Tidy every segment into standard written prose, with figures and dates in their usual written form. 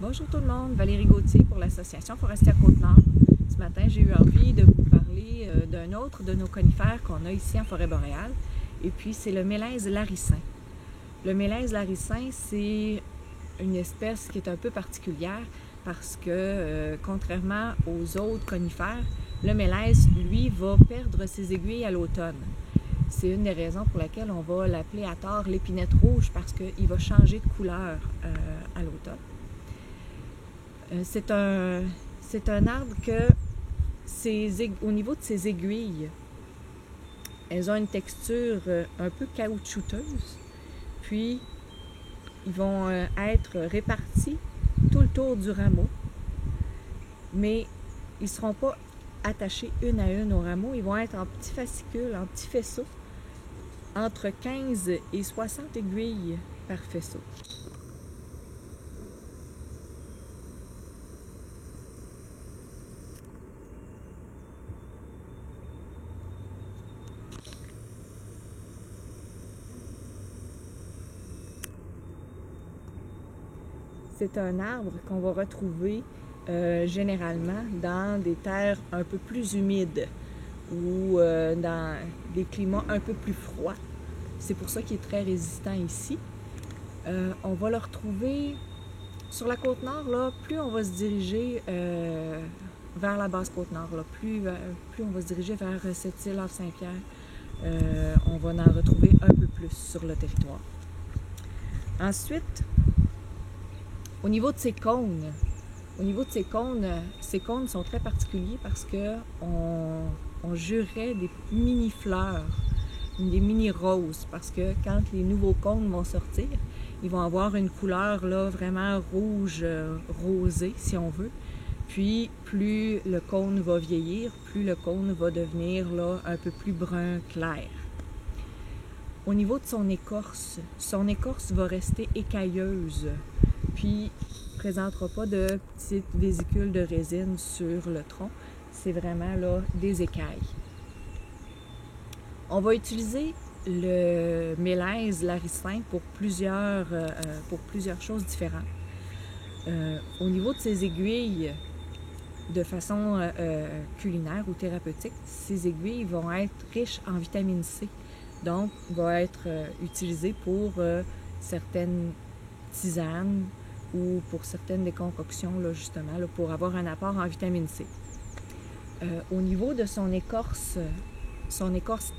Bonjour tout le monde, Valérie Gauthier pour l'Association forestière Côte-Nord. Ce matin, j'ai eu envie de vous parler d'un autre de nos conifères qu'on a ici en forêt boréale, et puis c'est le mélèze laricin. Le mélèze laricin, c'est une espèce qui est un peu particulière parce que, contrairement aux autres conifères, le mélèze, lui, va perdre ses aiguilles à l'automne. C'est une des raisons pour laquelle on va l'appeler à tort l'épinette rouge, parce qu'il va changer de couleur à l'automne. C'est un arbre que, au niveau de ses aiguilles, elles ont une texture un peu caoutchouteuse, puis ils vont être répartis tout le tour du rameau, mais ils ne seront pas attachés une à une au rameau, ils vont être en petits fascicules, en petits faisceaux, entre 15 et 60 aiguilles par faisceau. C'est un arbre qu'on va retrouver généralement dans des terres un peu plus humides ou dans des climats un peu plus froids. C'est pour ça qu'il est très résistant ici. On va le retrouver sur la Côte-Nord, là, plus on va se diriger vers la basse Côte-Nord, plus on va se diriger vers cette île Havre-Saint-Pierre, on va en retrouver un peu plus sur le territoire. Ensuite, au niveau de ses cônes, ces cônes sont très particuliers parce que on jurait des mini-fleurs, des mini-roses, parce que quand les nouveaux cônes vont sortir, ils vont avoir une couleur là, vraiment rouge, rosée, si on veut. Puis, plus le cône va vieillir, plus le cône va devenir là, un peu plus brun clair. Au niveau de son écorce va rester écailleuse, puis ne présentera pas de petites vésicules de résine sur le tronc. C'est vraiment là, des écailles. On va utiliser le mélèze laricin pour plusieurs choses différentes. Au niveau de ses aiguilles, de façon culinaire ou thérapeutique, ces aiguilles vont être riches en vitamine C. Donc, vont être utilisées pour certaines tisanes ou pour certaines déconcoctions, là, justement, là, pour avoir un apport en vitamine C. Au niveau de son écorce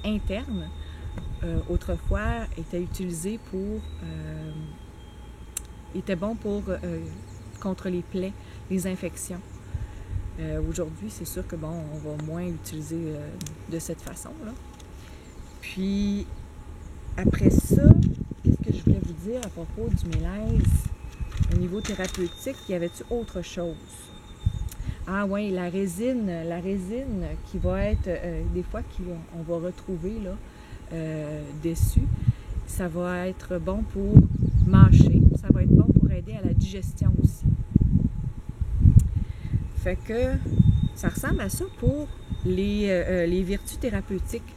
interne, autrefois, était utilisé était bon contre les plaies, les infections. Aujourd'hui, c'est sûr que bon, on va moins l'utiliser de cette façon-là. Puis, après ça, qu'est-ce que je voulais vous dire à propos du mélèze? Au niveau thérapeutique, y avait-tu autre chose? Ah oui, la résine qui va être, des fois, on va retrouver là, dessus, ça va être bon pour mâcher, ça va être bon pour aider à la digestion aussi. Fait que ça ressemble à ça pour les vertus thérapeutiques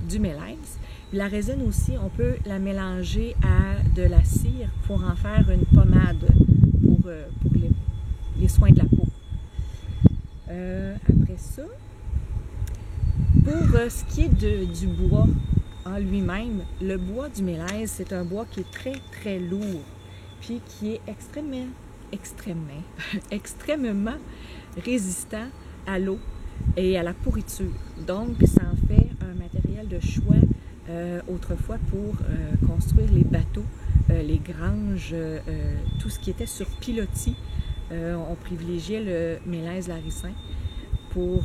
du mélèze. La résine aussi, on peut la mélanger à de la cire pour en faire une pommade pour les soins de la peau. Après ça, pour ce qui est du bois en lui-même, le bois du mélèze, c'est un bois qui est très, très lourd, puis qui est extrêmement résistant à l'eau et à la pourriture. Donc, ça en fait un matériel de choix autrefois pour construire les bateaux, les granges, tout ce qui était sur pilotis. On privilégiait le mélèze laricin pour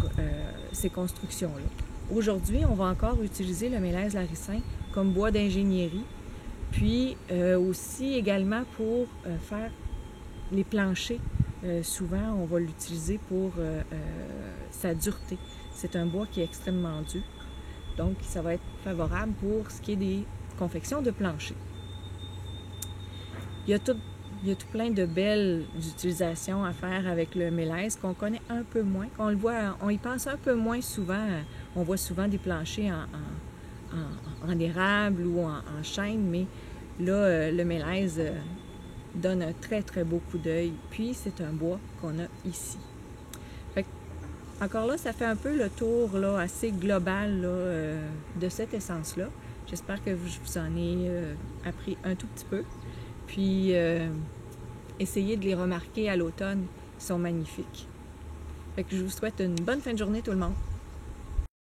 ces constructions-là. Aujourd'hui, on va encore utiliser le mélèze laricin comme bois d'ingénierie, puis aussi également pour faire les planchers. Souvent, on va l'utiliser pour sa dureté. C'est un bois qui est extrêmement dur, donc ça va être favorable pour ce qui est des confections de planchers. Il y a tout plein de belles utilisations à faire avec le mélèze qu'on connaît un peu moins, qu'on le voit, on y pense un peu moins souvent. On voit souvent des planchers en érable ou en chêne, mais là, le mélèze, donne un très très beau coup d'œil. Puis c'est un bois qu'on a ici. Fait que, encore là, ça fait un peu le tour là, assez global là, de cette essence-là. J'espère que je vous en ai appris un tout petit peu. Puis essayez de les remarquer à l'automne, ils sont magnifiques. Fait que je vous souhaite une bonne fin de journée tout le monde.